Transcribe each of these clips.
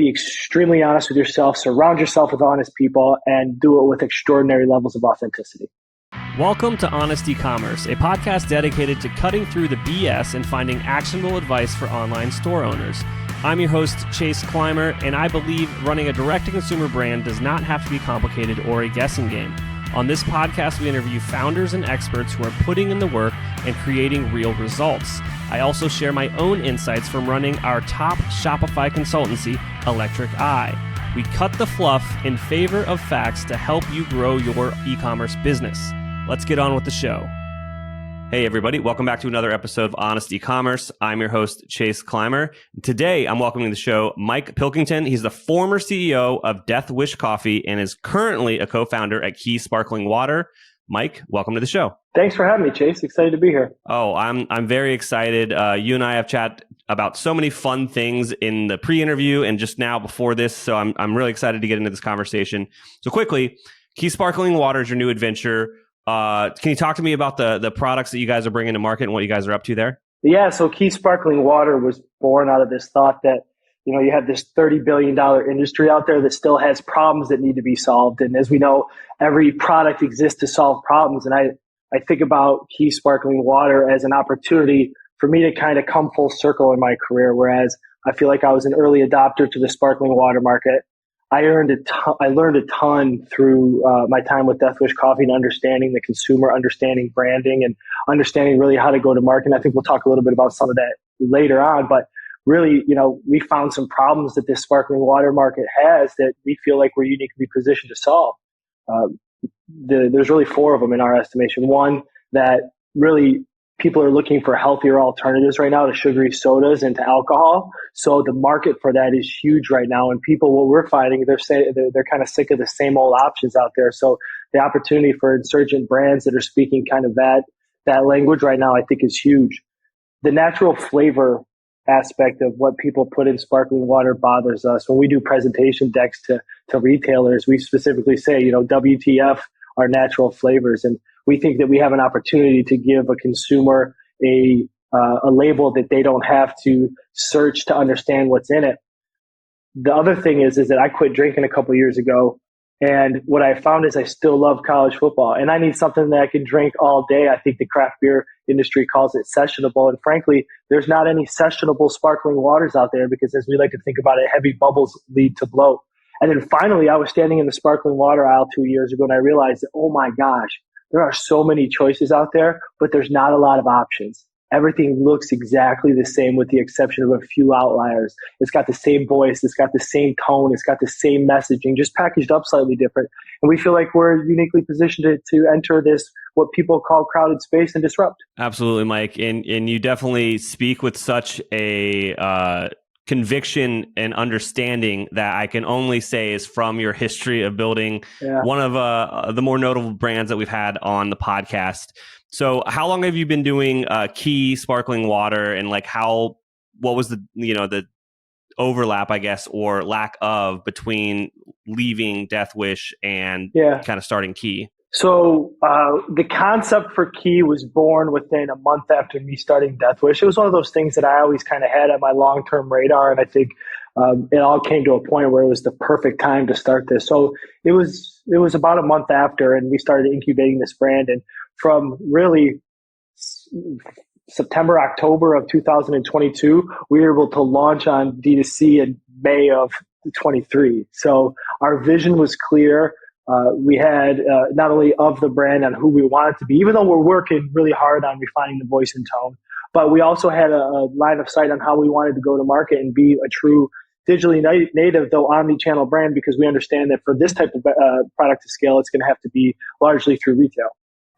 be extremely honest with yourself, surround yourself with honest people, and do it with extraordinary levels of authenticity. Welcome to Honest Ecommerce, a podcast dedicated to cutting through the BS and finding actionable advice for online store owners. I'm your host, Chase Clymer, and I believe running a direct-to-consumer brand does not have to be complicated or a guessing game. On this podcast, we interview founders and experts who are putting in the work and creating real results. I also share my own insights from running our top Shopify consultancy, Electric Eye. We cut the fluff in favor of facts to help you grow your e-commerce business. Let's get on with the show. Hey everybody, welcome back to another episode of Honest Ecommerce. I'm your host, Chase Clymer. Today, I'm welcoming to the show Mike Pilkington. He's the former CEO of Death Wish Coffee and is currently a co-founder at Key Sparkling Water. Mike, welcome to the show. Thanks for having me, Chase. Excited to be here. Oh, I'm very excited. You and I have chatted about so many fun things in the pre-interview and just now before this, so I'm really excited to get into this conversation. So quickly, Key Sparkling Water is your new adventure. Can you talk to me about the products that you guys are bringing to market and what you guys are up to there? Yeah, so Key Sparkling Water was born out of this thought that, you have this $30 billion industry out there that still has problems that need to be solved. And as we know, every product exists to solve problems. And I think about Key Sparkling Water as an opportunity for me to kind of come full circle in my career, whereas I feel like I was an early adopter to the sparkling water market. I learned a ton through my time with Death Wish Coffee and understanding the consumer, understanding branding, and understanding really how to go to market. And I think we'll talk a little bit about some of that later on. But really, we found some problems that this sparkling water market has that we feel like we're uniquely positioned to solve. There's really four of them in our estimation. One, that really people are looking for healthier alternatives right now to sugary sodas and to alcohol. So the market for that is huge right now. And people, what we're finding, they're kind of sick of the same old options out there. So the opportunity for insurgent brands that are speaking kind of that language right now, I think is huge. The natural flavor aspect of what people put in sparkling water bothers us. When we do presentation decks to retailers, we specifically say, WTF are natural flavors. And we think that we have an opportunity to give a consumer a label that they don't have to search to understand what's in it. The other thing is that I quit drinking a couple years ago. And what I found is I still love college football and I need something that I can drink all day. I think the craft beer industry calls it sessionable. And frankly, there's not any sessionable sparkling waters out there because as we like to think about it, heavy bubbles lead to bloat. And then finally, I was standing in the sparkling water aisle 2 years ago and I realized that, oh my gosh, there are so many choices out there, but there's not a lot of options. Everything looks exactly the same with the exception of a few outliers. It's got the same voice. It's got the same tone. It's got the same messaging, just packaged up slightly different. And we feel like we're uniquely positioned to enter this, what people call crowded space and disrupt. Absolutely, Mike. And you definitely speak with such a conviction and understanding that I can only say is from your history of building one of the more notable brands that we've had on the podcast. So how long have you been doing Key Sparkling Water and what was the overlap, I guess, or lack of between leaving Death Wish and kind of starting Key? So the concept for Key was born within a month after me starting Death Wish. It was one of those things that I always kind of had at my long-term radar. And I think it all came to a point where it was the perfect time to start this. So it was about a month after, and we started incubating this brand. And from really September, October of 2022, we were able to launch on D2C in May of 23. So our vision was clear. We had not only of the brand and who we wanted to be, even though we're working really hard on refining the voice and tone, but we also had a line of sight on how we wanted to go to market and be a true digitally native, though omni-channel brand, because we understand that for this type of product to scale, it's going to have to be largely through retail.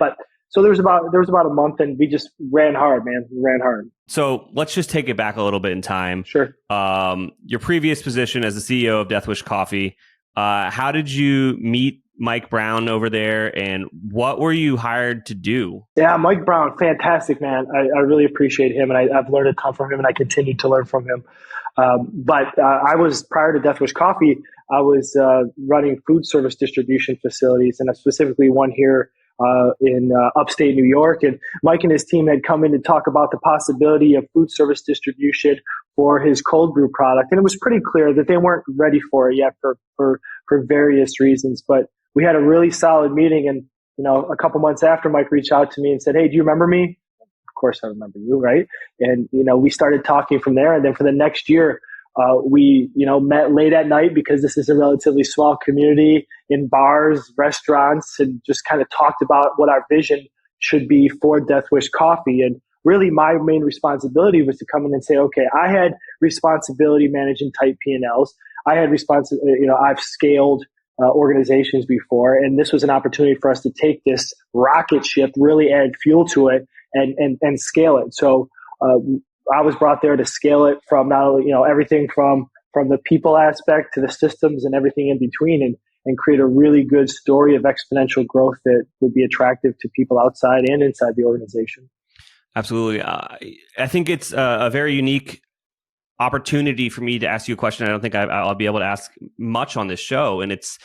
But so there was about a month, and we just ran hard, man. We ran hard. So let's just take it back a little bit in time. Sure. Your previous position as the CEO of Death Wish Coffee. How did you meet Mike Brown over there, and what were you hired to do? Yeah, Mike Brown, fantastic, man. I really appreciate him, and I've learned a ton from him, and I continue to learn from him. But I was, prior to Death Wish Coffee, I was running food service distribution facilities, and specifically one here in upstate New York. And Mike and his team had come in to talk about the possibility of food service distribution for his cold brew product. And it was pretty clear that they weren't ready for it yet for various reasons. But we had a really solid meeting. And, a couple months after, Mike reached out to me and said, "Hey, do you remember me?" Of course I remember you, right? And, we started talking from there. And then for the next year, we, met late at night because this is a relatively small community, in bars, restaurants, and just kind of talked about what our vision should be for Death Wish Coffee. And really my main responsibility was to come in and say, okay, I had responsibility managing tight P&Ls. I had I've scaled organizations before, and this was an opportunity for us to take this rocket ship, really add fuel to it and scale it. So, I was brought there to scale it from not only, everything from the people aspect to the systems and everything in between, and create a really good story of exponential growth that would be attractive to people outside and inside the organization. Absolutely. I think it's a very unique opportunity for me to ask you a question I don't think I'll be able to ask much on this show. And it's,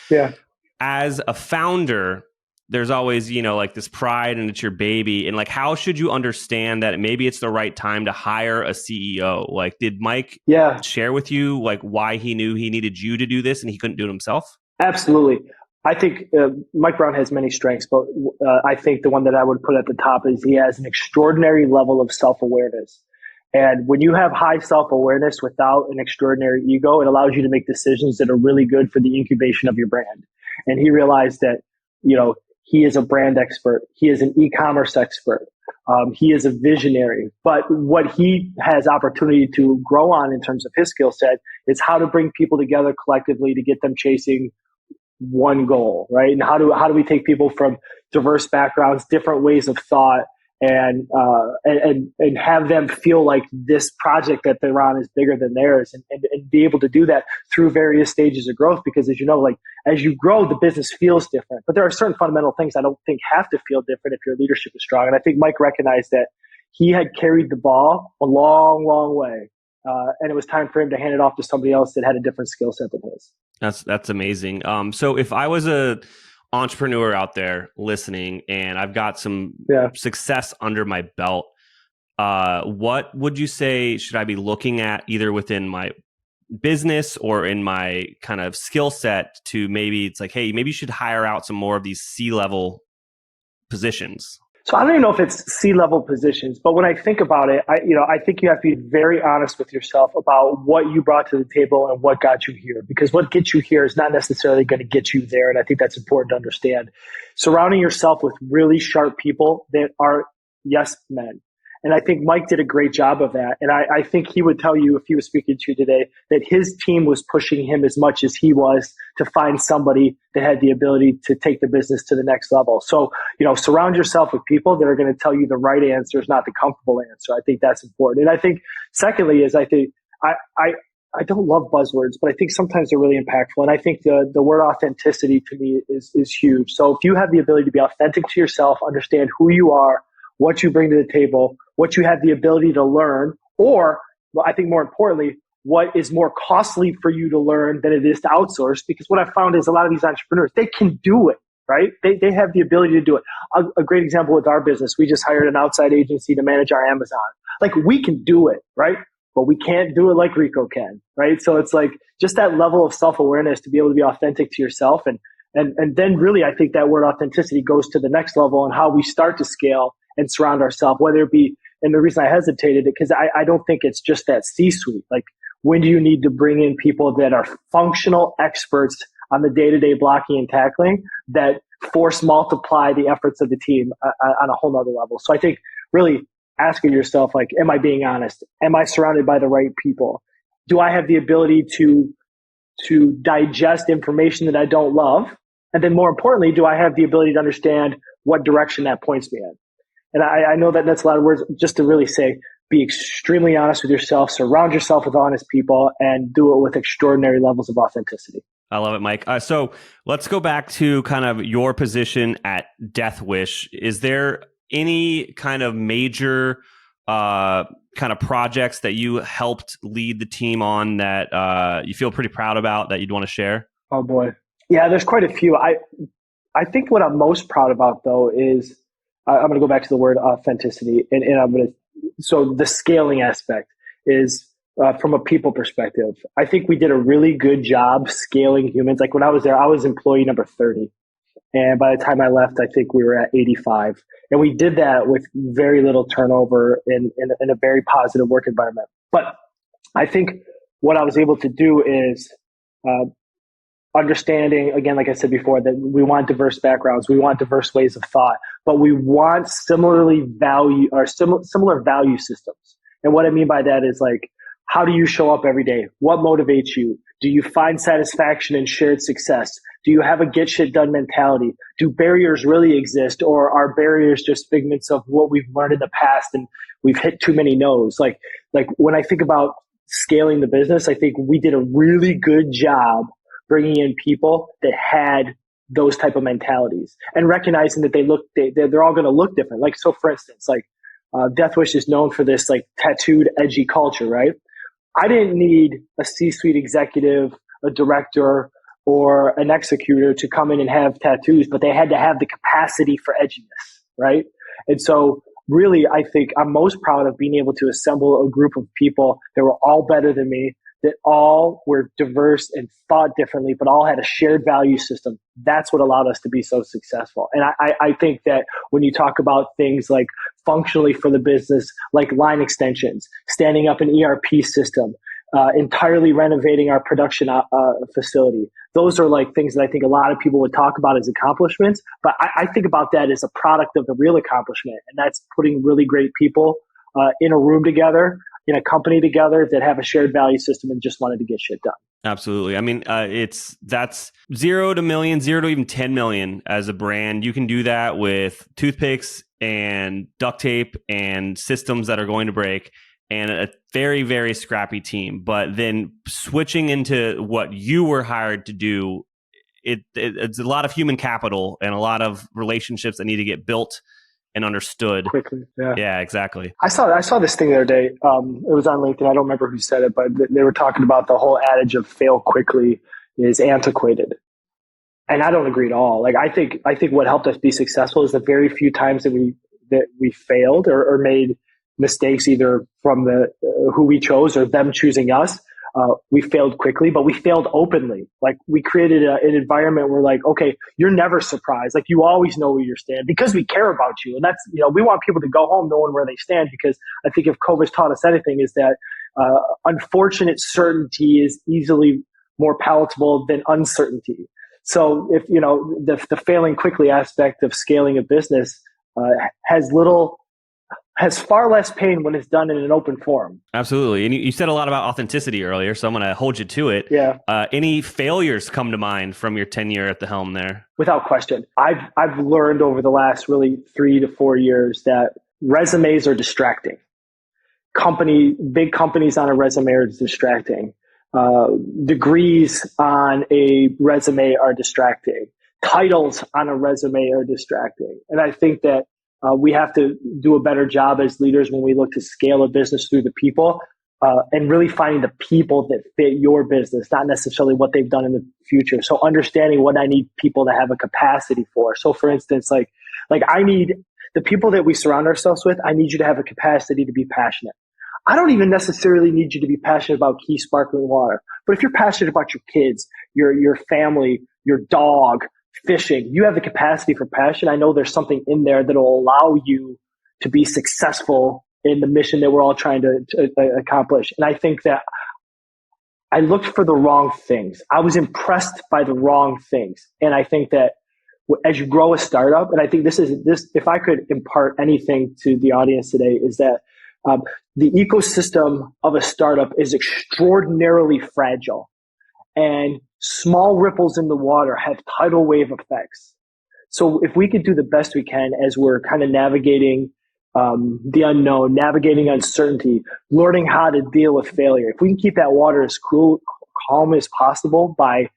as a founder, there's always, like this pride, and it's your baby. And like, how should you understand that maybe it's the right time to hire a CEO? Like, did Mike share with you like why he knew he needed you to do this and he couldn't do it himself? Absolutely. I think Mike Brown has many strengths, but I think the one that I would put at the top is he has an extraordinary level of self-awareness. And when you have high self-awareness without an extraordinary ego, it allows you to make decisions that are really good for the incubation of your brand. And he realized that, he is a brand expert. He is an e-commerce expert. He is a visionary. But what he has opportunity to grow on in terms of his skill set is how to bring people together collectively to get them chasing one goal, right? And how do we take people from diverse backgrounds, different ways of thought, and have them feel like this project that they're on is bigger than theirs, and be able to do that through various stages of growth. Because as you know, like as you grow, the business feels different, but there are certain fundamental things I don't think have to feel different if your leadership is strong. And I think Mike recognized that he had carried the ball a long, long way. And it was time for him to hand it off to somebody else that had a different skill set than his. That's amazing. So if I was a entrepreneur out there listening and I've got some success under my belt, what would you say should I be looking at either within my business or in my kind of skill set to maybe it's like, hey, maybe you should hire out some more of these C-level positions? So I don't even know if it's C-level positions, but when I think about it, I think you have to be very honest with yourself about what you brought to the table and what got you here, because what gets you here is not necessarily going to get you there. And I think that's important to understand. Surrounding yourself with really sharp people that are yes men. And I think Mike did a great job of that. And I think he would tell you, if he was speaking to you today, that his team was pushing him as much as he was to find somebody that had the ability to take the business to the next level. So, surround yourself with people that are going to tell you the right answers, not the comfortable answer. I think that's important. And I think secondly is I don't love buzzwords, but I think sometimes they're really impactful. And I think the word authenticity to me is huge. So if you have the ability to be authentic to yourself, understand who you are, what you bring to the table, what you have the ability to learn, or I think more importantly, what is more costly for you to learn than it is to outsource. Because what I found is a lot of these entrepreneurs, they can do it, right? They have the ability to do it. A great example with our business, we just hired an outside agency to manage our Amazon. Like we can do it, right? But we can't do it like Rico can, right? So it's like just that level of self-awareness to be able to be authentic to yourself. And then really, I think that word authenticity goes to the next level on how we start to scale and surround ourselves, whether it be, and the reason I hesitated, because I don't think it's just that C-suite. Like, when do you need to bring in people that are functional experts on the day-to-day blocking and tackling that force multiply the efforts of the team on a whole nother level? So I think really asking yourself, like, am I being honest? Am I surrounded by the right people? Do I have the ability to digest information that I don't love? And then more importantly, do I have the ability to understand what direction that points me in? And I know that that's a lot of words, just to really say, be extremely honest with yourself, surround yourself with honest people, and do it with extraordinary levels of authenticity. I love it, Mike. So let's go back to kind of your position at Death Wish. Is there any kind of major kind of projects that you helped lead the team on that you feel pretty proud about that you'd want to share? Oh, boy. Yeah, there's quite a few. I think what I'm most proud about though is I'm going to go back to the word authenticity, and I'm going to, so the scaling aspect is from a people perspective. I think we did a really good job scaling humans. Like when I was there, I was employee number 30. And by the time I left, I think we were at 85. And we did that with very little turnover in a very positive work environment. But I think what I was able to do is understanding, again, like I said before, that we want diverse backgrounds, we want diverse ways of thought, but we want similar value systems. And what I mean by that is like, how do you show up every day? What motivates you? Do you find satisfaction in shared success? Do you have a get shit done mentality? Do barriers really exist, or are barriers just figments of what we've learned in the past and we've hit too many no's? Like when I think about scaling the business, I think we did a really good job bringing in people that had those type of mentalities and recognizing that they're all going to look different. Like, so for instance, like Death Wish is known for this like tattooed, edgy culture, right? I didn't need a C-suite executive, a director, or an executor to come in and have tattoos, but they had to have the capacity for edginess, right? And so really, I think I'm most proud of being able to assemble a group of people that were all better than me, that all were diverse and thought differently, but all had a shared value system. That's what allowed us to be so successful. And I think that when you talk about things like functionally for the business, like line extensions, standing up an ERP system, entirely renovating our production facility, those are like things that I think a lot of people would talk about as accomplishments. But I think about that as a product of the real accomplishment. And that's putting really great people in a room together, in a company together that have a shared value system and just wanted to get shit done. Absolutely. I mean, that's 0 to million, 0 to even 10 million as a brand. You can do that with toothpicks and duct tape and systems that are going to break and a very, very scrappy team. But then switching into what you were hired to do, it's a lot of human capital and a lot of relationships that need to get built and understood quickly. Yeah, exactly. I saw this thing the other day. It was on LinkedIn. I don't remember who said it, but they were talking about the whole adage of fail quickly is antiquated. And I don't agree at all. Like, I think what helped us be successful is the very few times that we failed or made mistakes, either from the who we chose or them choosing us. We failed quickly, but we failed openly. Like, we created an environment where, like, okay, you're never surprised. Like, you always know where you stand because we care about you. And that's, we want people to go home knowing where they stand, because I think if COVID's taught us anything is that unfortunate certainty is easily more palatable than uncertainty. So if, the failing quickly aspect of scaling a business has far less pain when it's done in an open forum. Absolutely. And you said a lot about authenticity earlier, so I'm going to hold you to it. Yeah. Any failures come to mind from your tenure at the helm there? Without question. I've learned over the last really 3 to 4 years that resumes are distracting. Big companies on a resume are distracting. Degrees on a resume are distracting. Titles on a resume are distracting. And I think that we have to do a better job as leaders when we look to scale a business through the people, and really finding the people that fit your business, not necessarily what they've done in the future. So understanding what I need people to have a capacity for. So for instance, like I need the people that we surround ourselves with, I need you to have a capacity to be passionate. I don't even necessarily need you to be passionate about Key sparkling water, but if you're passionate about your kids, your family, your dog, fishing, you have the capacity for passion. I know there's something in there that will allow you to be successful in the mission that we're all trying to accomplish. And I think that I looked for the wrong things. I was impressed by the wrong things. And I think that as you grow a startup, and I think this, if I could impart anything to the audience today, is that the ecosystem of a startup is extraordinarily fragile. And small ripples in the water have tidal wave effects. So if we could do the best we can as we're kind of navigating the unknown, navigating uncertainty, learning how to deal with failure, if we can keep that water as calm as possible by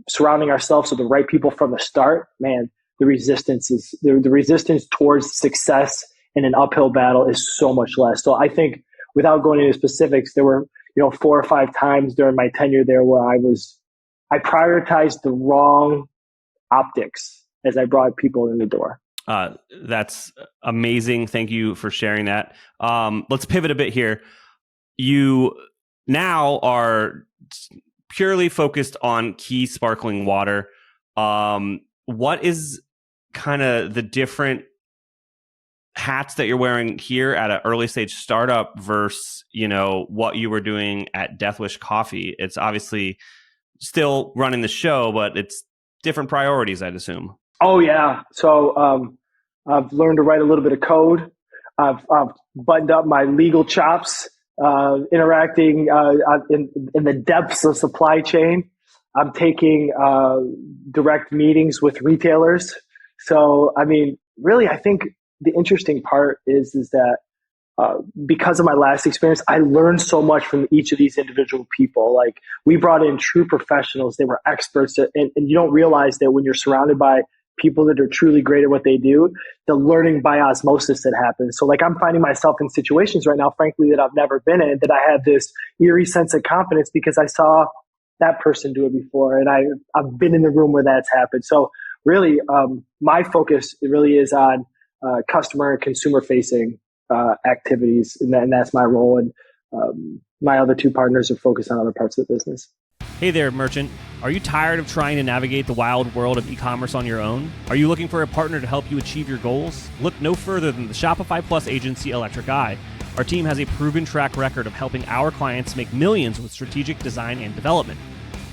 surrounding ourselves with the right people from the start, man, the resistance towards success in an uphill battle is so much less. So I think, without going into specifics, there were 4 or 5 times during my tenure there where I prioritized the wrong optics as I brought people in the door. That's amazing. Thank you for sharing that. Let's pivot a bit here. You now are purely focused on key sparkling water. What is kind of the different hats that you're wearing here at an early stage startup versus, what you were doing at Death Wish Coffee? It's obviously still running the show, but it's different priorities, I'd assume. Oh yeah. So I've learned to write a little bit of code. I've buttoned up my legal chops, interacting in the depths of supply chain. I'm taking direct meetings with retailers. So, really, I think the interesting part is that because of my last experience, I learned so much from each of these individual people. Like, we brought in true professionals. They were experts. And you don't realize that when you're surrounded by people that are truly great at what they do, the learning by osmosis that happens. So like, I'm finding myself in situations right now, frankly, that I've never been in, that I have this eerie sense of confidence because I saw that person do it before. And I've been in the room where that's happened. So really, my focus really is on customer and consumer facing activities. And that's my role. And my other two partners are focused on other parts of the business. Hey there, merchant. Are you tired of trying to navigate the wild world of e-commerce on your own? Are you looking for a partner to help you achieve your goals? Look no further than the Shopify Plus agency, Electric Eye. Our team has a proven track record of helping our clients make millions with strategic design and development.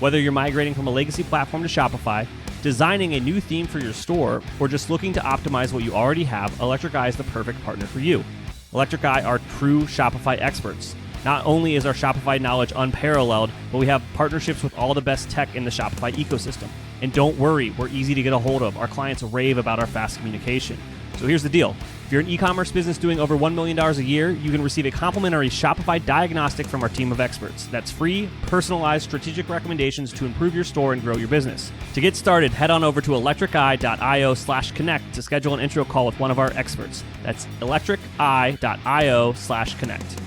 Whether you're migrating from a legacy platform to Shopify, designing a new theme for your store, or just looking to optimize what you already have, Electric Eye is the perfect partner for you. Electric Eye are true Shopify experts. Not only is our Shopify knowledge unparalleled, but we have partnerships with all the best tech in the Shopify ecosystem. And don't worry, we're easy to get a hold of. Our clients rave about our fast communication. So here's the deal. If you're an e-commerce business doing over $1 million a year, you can receive a complimentary Shopify diagnostic from our team of experts. That's free, personalized, strategic recommendations to improve your store and grow your business. To get started, head on over to electriceye.io/connect to schedule an intro call with one of our experts. That's electriceye.io/connect.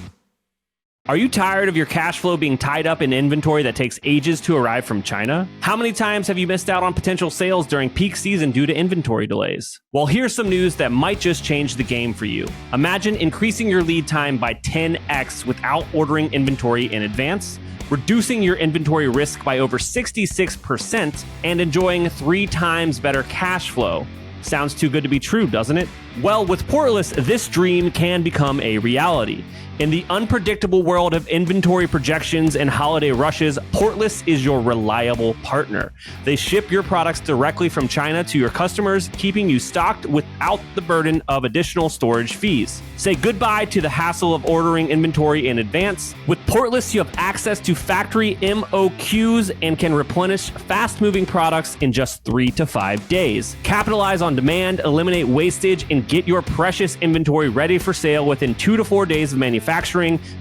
Are you tired of your cash flow being tied up in inventory that takes ages to arrive from China? How many times have you missed out on potential sales during peak season due to inventory delays? Well, here's some news that might just change the game for you. Imagine increasing your lead time by 10x without ordering inventory in advance, reducing your inventory risk by over 66%, and enjoying 3 times better cash flow. Sounds too good to be true, doesn't it? Well, with Portless, this dream can become a reality. In the unpredictable world of inventory projections and holiday rushes, Portless is your reliable partner. They ship your products directly from China to your customers, keeping you stocked without the burden of additional storage fees. Say goodbye to the hassle of ordering inventory in advance. With Portless, you have access to factory MOQs and can replenish fast-moving products in just 3 to 5 days. Capitalize on demand, eliminate wastage, and get your precious inventory ready for sale within 2 to 4 days of manufacturing.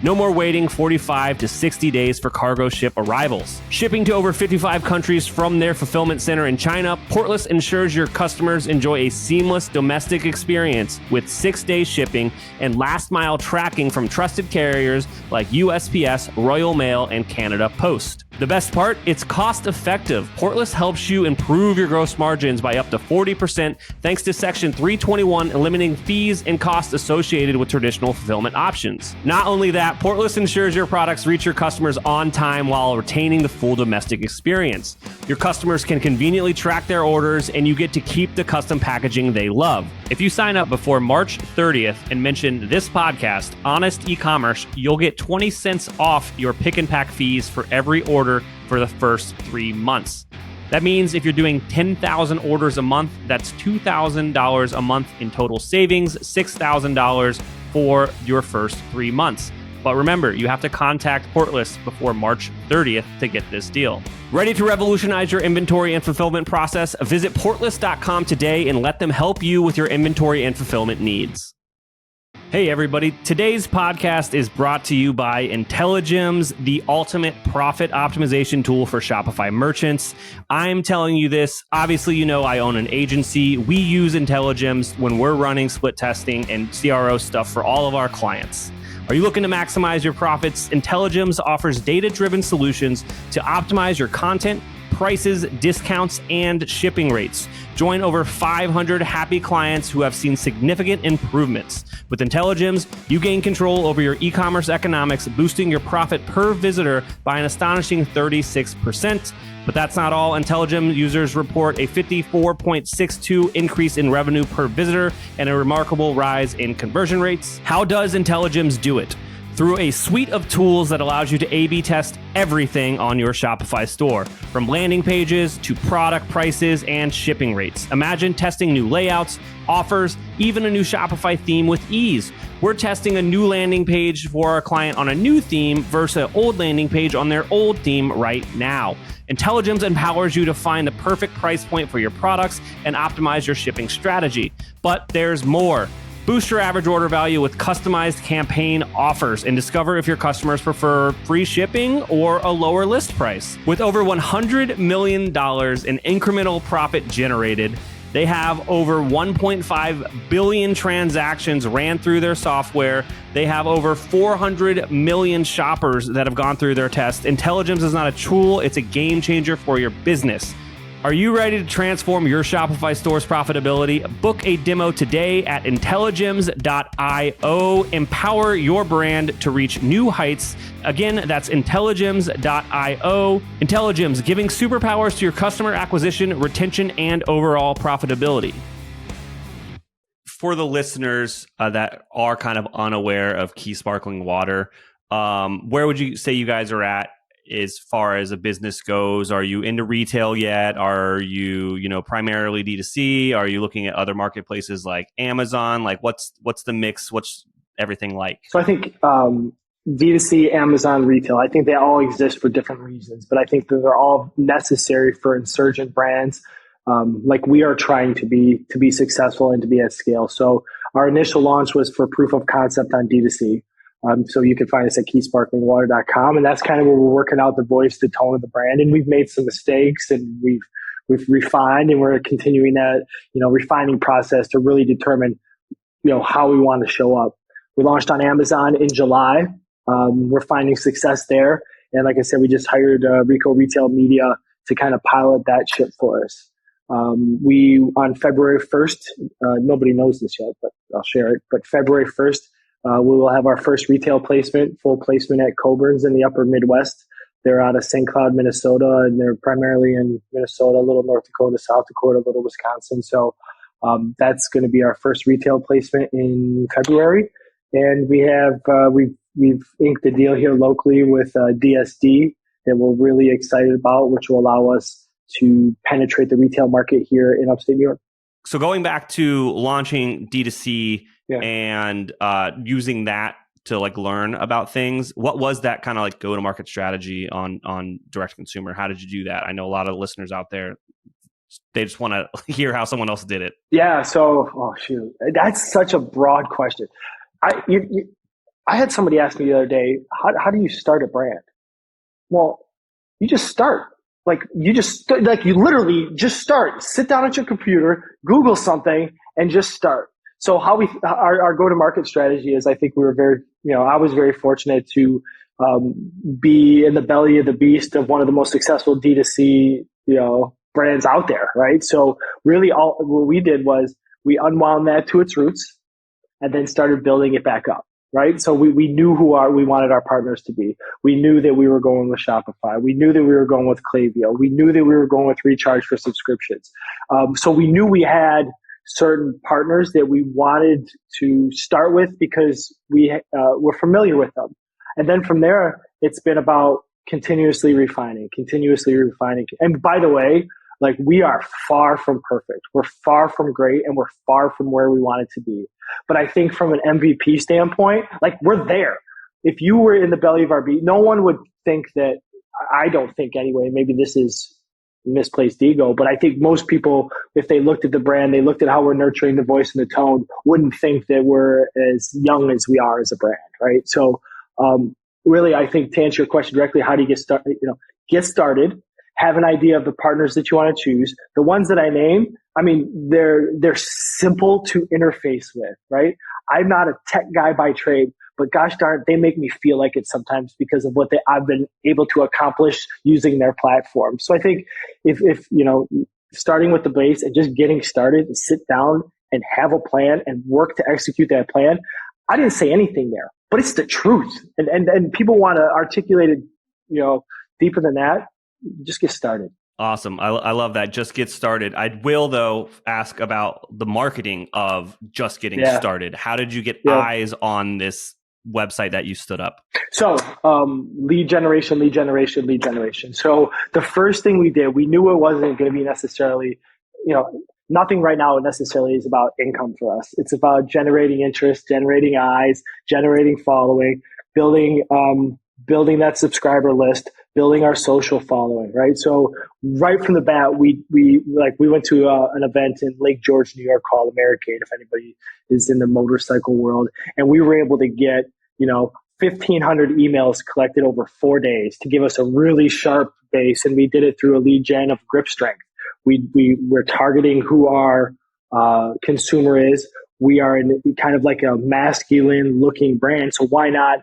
No more waiting 45 to 60 days for cargo ship arrivals. Shipping to over 55 countries from their fulfillment center in China, Portless ensures your customers enjoy a seamless domestic experience with 6-day shipping and last-mile tracking from trusted carriers like USPS, Royal Mail, and Canada Post. The best part? It's cost-effective. Portless helps you improve your gross margins by up to 40% thanks to Section 321, eliminating fees and costs associated with traditional fulfillment options. Not only that, Portless ensures your products reach your customers on time while retaining the full domestic experience. Your customers can conveniently track their orders, and you get to keep the custom packaging they love. If you sign up before March 30th and mention this podcast, Honest E-Commerce, you'll get 20 cents off your pick and pack fees for every order for the first 3 months. That means if you're doing 10,000 orders a month, that's $2,000 a month in total savings, $6,000 for your first 3 months. But remember, you have to contact Portless before March 30th to get this deal. Ready to revolutionize your inventory and fulfillment process? Visit portless.com today and let them help you with your inventory and fulfillment needs. Hey everybody, today's podcast is brought to you by Intelligems, the ultimate profit optimization tool for Shopify merchants. I'm telling you this, obviously you know I own an agency. We use Intelligems when we're running split testing and CRO stuff for all of our clients. Are you looking to maximize your profits? Intelligems offers data-driven solutions to optimize your content, prices, discounts, and shipping rates. Join over 500 happy clients who have seen significant improvements. With Intelligems, you gain control over your e-commerce economics, boosting your profit per visitor by an astonishing 36%. But that's not all. Intelligems users report a 54.62 increase in revenue per visitor and a remarkable rise in conversion rates. How does Intelligems do it? Through a suite of tools that allows you to A/B test everything on your Shopify store, from landing pages to product prices and shipping rates. Imagine testing new layouts, offers, even a new Shopify theme with ease. We're testing a new landing page for our client on a new theme versus an old landing page on their old theme right now. Intelligems empowers you to find the perfect price point for your products and optimize your shipping strategy. But there's more. Boost your average order value with customized campaign offers and discover if your customers prefer free shipping or a lower list price. With over $100 million in incremental profit generated, they have over 1.5 billion transactions ran through their software. They have over 400 million shoppers that have gone through their test. Intelligems is not a tool, it's a game changer for your business. Are you ready to transform your Shopify store's profitability? Book a demo today at intelligems.io. Empower your brand to reach new heights. Again, that's intelligems.io. Intelligems, giving superpowers to your customer acquisition, retention, and overall profitability. For the listeners that are kind of unaware of Key Sparkling Water, where would you say you guys are at as far as a business goes? Are you into retail yet? Are you, primarily D2C? Are you looking at other marketplaces like Amazon? Like what's the mix? What's everything like? So I think D2C, Amazon, retail, I think they all exist for different reasons, but I think that they're all necessary for insurgent brands like we are trying to be successful and to be at scale. So our initial launch was for proof of concept on D2C. So you can find us at keysparklingwater.com, and that's kind of where we're working out the voice, the tone of the brand. And we've made some mistakes, and we've refined, and we're continuing that, refining process to really determine, how we want to show up. We launched on Amazon in July. We're finding success there. And like I said, we just hired Rico Retail Media to kind of pilot that ship for us. We, on February 1st, nobody knows this yet, but I'll share it. But February 1st, we will have our first retail placement, full placement at Coburn's in the upper Midwest. They're out of St. Cloud, Minnesota, and they're primarily in Minnesota, a little North Dakota, South Dakota, a little Wisconsin. So that's going to be our first retail placement in February. And we have we've inked a deal here locally with DSD that we're really excited about, which will allow us to penetrate the retail market here in upstate New York. So going back to launching D2C, yeah, and using that to learn about things, what was that kind of go-to-market strategy on direct consumer? How did you do that? I know a lot of listeners out there, they just want to hear how someone else did it. Yeah. So, that's such a broad question. I had somebody ask me the other day, how do you start a brand? Well, you just start. You literally just start. Sit down at your computer, Google something, and just start. So how our go-to-market strategy is, I think we were very, I was very fortunate to be in the belly of the beast of one of the most successful D2C, brands out there, right? So really what we did was we unwound that to its roots and then started building it back up, right? So we knew we wanted our partners to be. We knew that we were going with Shopify. We knew that we were going with Klaviyo. We knew that we were going with Recharge for subscriptions. So we knew we had certain partners that we wanted to start with because we're familiar with them. And then from there, it's been about continuously refining. And by the way, we are far from perfect. We're far from great, and we're far from where we want it to be. But I think from an MVP standpoint, we're there. If you were in the belly of our beast, no one would think that, I don't think anyway, maybe this is misplaced ego, but I think most people, if they looked at the brand, they looked at how we're nurturing the voice and the tone, wouldn't think that we're as young as we are as a brand, right? So really, I think to answer your question directly, how do you get started? Get started, have an idea of the partners that you want to choose. The ones that I named, I mean, they're simple to interface with, right? I'm not a tech guy by trade, but gosh darn, they make me feel like it sometimes because of what I've been able to accomplish using their platform. So I think if starting with the base and just getting started and sit down and have a plan and work to execute that plan. I didn't say anything there, but it's the truth. And people want to articulate it, deeper than that. Just get started. Awesome. I love that. Just get started. I will, though, ask about the marketing of just getting started. How did you get eyes on this website that you stood up? So lead generation. So the first thing we did, we knew it wasn't going to be necessarily, nothing right now necessarily is about income for us. It's about generating interest, generating eyes, generating following, building that subscriber list, building our social following, right? So right from the bat, we went to an event in Lake George, New York called Americade, if anybody is in the motorcycle world. And we were able to get, 1,500 emails collected over 4 days to give us a really sharp base. And we did it through a lead gen of grip strength. We're targeting who our consumer is. We are in kind of like a masculine looking brand. So why not?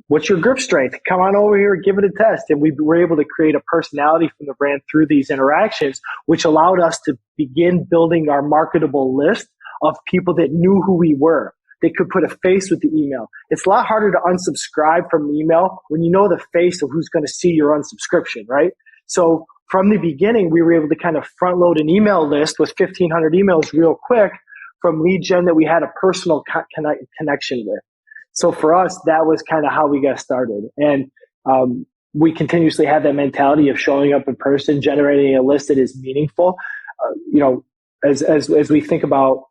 What's your grip strength? Come on over here, give it a test. And we were able to create a personality from the brand through these interactions, which allowed us to begin building our marketable list of people that knew who we were. They could put a face with the email. It's a lot harder to unsubscribe from email when you know the face of who's going to see your unsubscription, right? So from the beginning, we were able to kind of front load an email list with 1,500 emails real quick from lead gen that we had a personal connection with. So for us, that was kind of how we got started. And we continuously have that mentality of showing up in person, generating a list that is meaningful. As we think about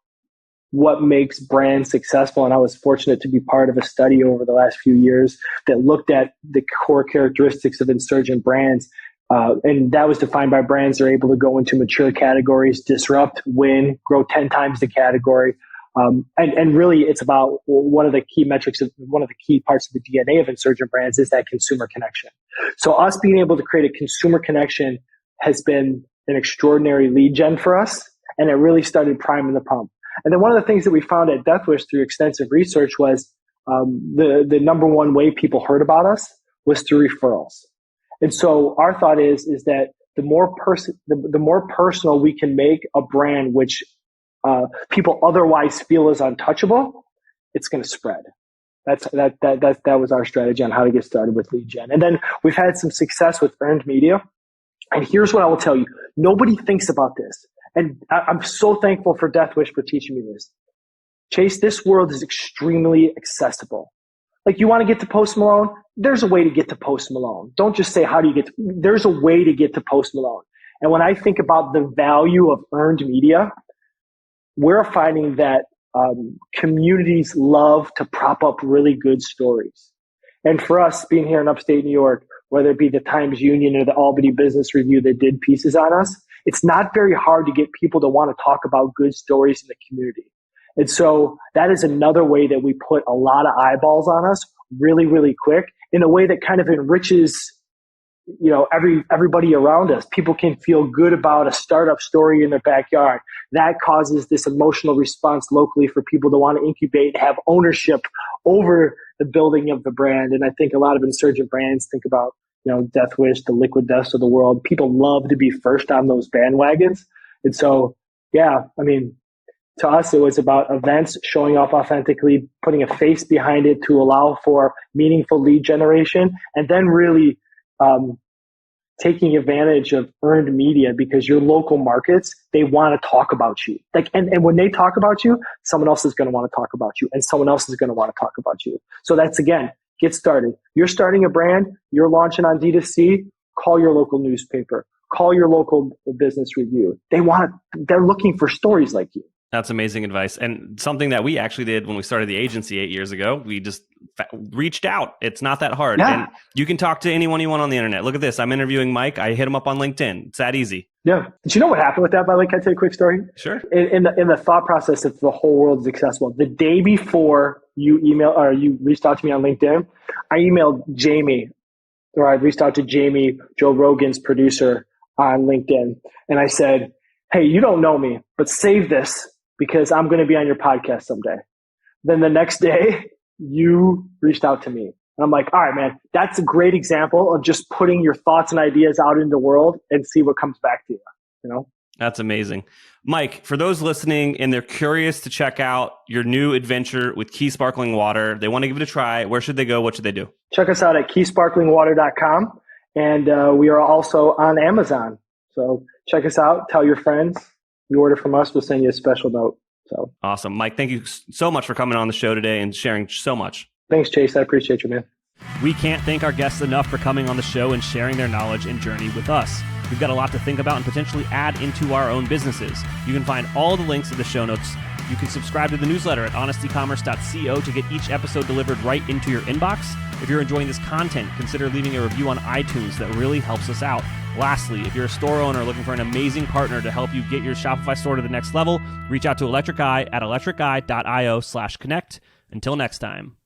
what makes brands successful, and I was fortunate to be part of a study over the last few years that looked at the core characteristics of insurgent brands. And that was defined by brands that are able to go into mature categories, disrupt, win, grow 10 times the category. And really it's about one of the key metrics of one of the key parts of the DNA of insurgent brands is that consumer connection. So us being able to create a consumer connection has been an extraordinary lead gen for us. And it really started priming the pump. And then one of the things that we found at Deathwish through extensive research was the number one way people heard about us was through referrals. And so our thought is that the more personal we can make a brand, which people otherwise feel is untouchable, it's going to spread. That was our strategy on how to get started with lead gen. And then we've had some success with earned media. And here's what I will tell you: nobody thinks about this, and I'm so thankful for Deathwish for teaching me this. Chase, this world is extremely accessible. Like, you want to get to Post Malone? There's a way to get to Post Malone. Don't just say, how do you get to, there's a way to get to Post Malone. And when I think about the value of earned media, we're finding that communities love to prop up really good stories. And for us, being here in upstate New York, whether it be the Times Union or the Albany Business Review that did pieces on us, it's not very hard to get people to want to talk about good stories in the community. And so that is another way that we put a lot of eyeballs on us really, really quick in a way that kind of enriches, everybody around us. People can feel good about a startup story in their backyard. That causes this emotional response locally for people to want to incubate and have ownership over the building of the brand. And I think a lot of insurgent brands think about, Deathwish, the Liquid Dust of the world. People love to be first on those bandwagons. And so, to us, it was about events, showing up authentically, putting a face behind it to allow for meaningful lead generation, and then really taking advantage of earned media, because your local markets, they want to talk about you. And when they talk about you, someone else is going to want to talk about you, and someone else is going to want to talk about you. So that's, again, get started. You're starting a brand, you're launching on D2C, call your local newspaper, call your local business review. They're looking for stories like you. That's amazing advice. And something that we actually did when we started the agency 8 years ago, we just reached out. It's not that hard. Yeah. And you can talk to anyone you want on the internet. Look at this. I'm interviewing Mike. I hit him up on LinkedIn. It's that easy. Yeah. Do you know what happened with that, by the way? Can I tell you a quick story? Sure. In the thought process that the whole world is accessible, the day before you reached out to me on LinkedIn, I reached out to Jamie, Joe Rogan's producer, on LinkedIn. And I said, hey, you don't know me, but save this because I'm going to be on your podcast someday. Then the next day, you reached out to me. And I'm like, all right, man, that's a great example of just putting your thoughts and ideas out into the world and see what comes back to you, you know? That's amazing. Mike, for those listening and they're curious to check out your new adventure with Key Sparkling Water, they want to give it a try, where should they go? What should they do? Check us out at keysparklingwater.com. And we are also on Amazon. So check us out. Tell your friends. You order from us, we'll send you a special note. So awesome. Mike, thank you so much for coming on the show today and sharing so much. Thanks, Chase. I appreciate you, man. We can't thank our guests enough for coming on the show and sharing their knowledge and journey with us. We've got a lot to think about and potentially add into our own businesses. You can find all the links in the show notes. You can subscribe to the newsletter at honestycommerce.co to get each episode delivered right into your inbox. If you're enjoying this content, consider leaving a review on iTunes. That really helps us out. Lastly, if you're a store owner looking for an amazing partner to help you get your Shopify store to the next level, reach out to Electric Eye at electriceye.io/connect. Until next time.